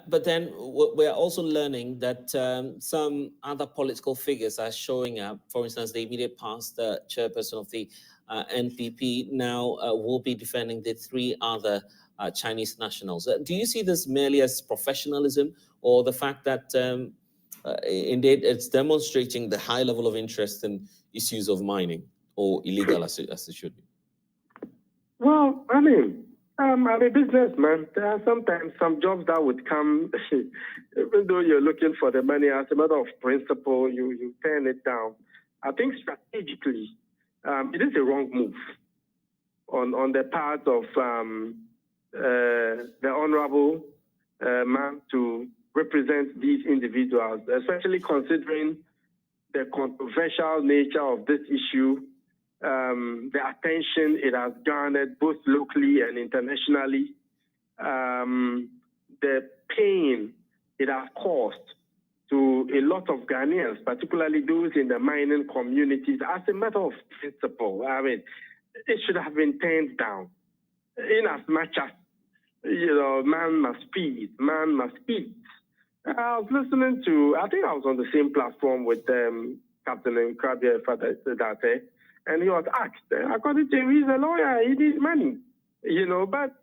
But then we're also learning that some other political figures are showing up. For instance, the immediate past chairperson of the NPP now will be defending the three other Chinese nationals. Do you see this merely as professionalism, or the fact that indeed it's demonstrating the high level of interest in issues of mining, or illegal as it should be? Well, I mean, I'm a businessman. There are sometimes some jobs that would come, even though you're looking for the money, as a matter of principle, you turn it down. I think strategically, it is a wrong move on the part of the honorable man to represent these individuals, especially considering the controversial nature of this issue, the attention it has garnered both locally and internationally, the pain it has caused to a lot of Ghanaians, particularly those in the mining communities. As a matter of principle, I mean, it should have been turned down. In as much as, man must feed, man must eat. I was listening to, I think I was on the same platform with Captain Nkrabia Fadate, and he was asked, according to him, he's a lawyer, he needs money, but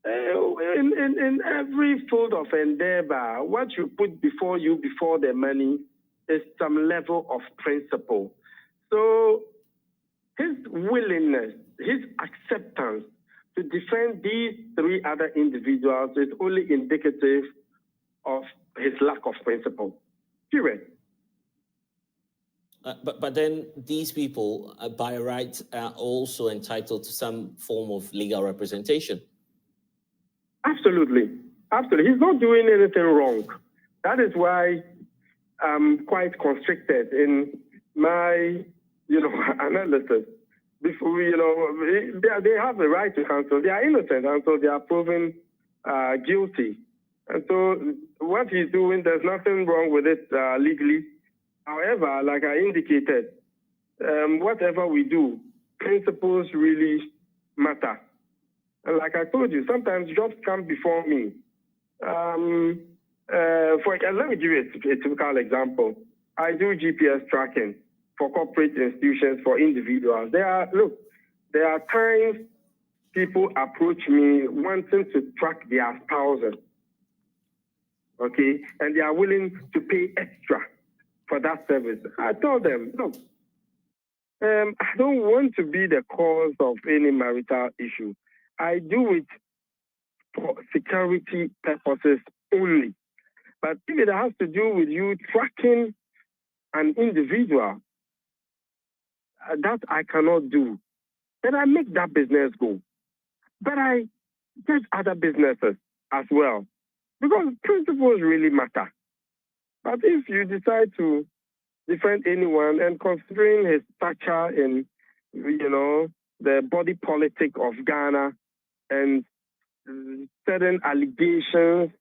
in every field of endeavor, what you put before you, before the money, is some level of principle. So his willingness, his acceptance to defend these three other individuals is only indicative of his lack of principle, period. But then these people, by right, are also entitled to some form of legal representation. Absolutely. Absolutely. He's not doing anything wrong. That is why I'm quite constricted in my, analysis. Before, they have the right to counsel. They are innocent until they are proven guilty. And so what he's doing, there's nothing wrong with it legally. However, like I indicated, whatever we do, principles really matter. And like I told you, sometimes jobs come before me. Let me give you a typical example. I do GPS tracking for corporate institutions, for individuals. There are times people approach me wanting to track their spouses, okay? And they are willing to pay extra for that service. I told them, look, I don't want to be the cause of any marital issue. I do it for security purposes only. But if it has to do with you tracking an individual, that I cannot do, then I make that business go. But I get other businesses as well, because principles really matter. But if you decide to defend anyone, and considering his stature in, the body politic of Ghana and certain allegations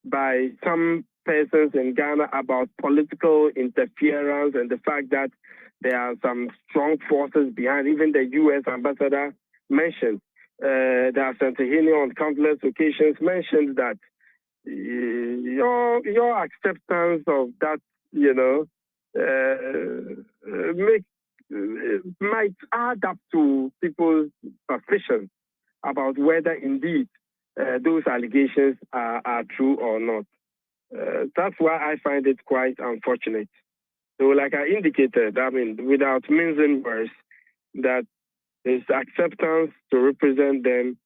by some persons in Ghana about political interference and the fact that there are some strong forces behind, even the U.S. ambassador mentioned, that Santahini on countless occasions mentioned that your acceptance of that, might add up to people's suspicions about whether indeed those allegations are true or not. That's why I find it quite unfortunate. So like I indicated, I mean, without mincing words, that his acceptance to represent them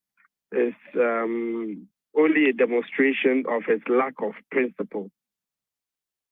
is only a demonstration of his lack of principle.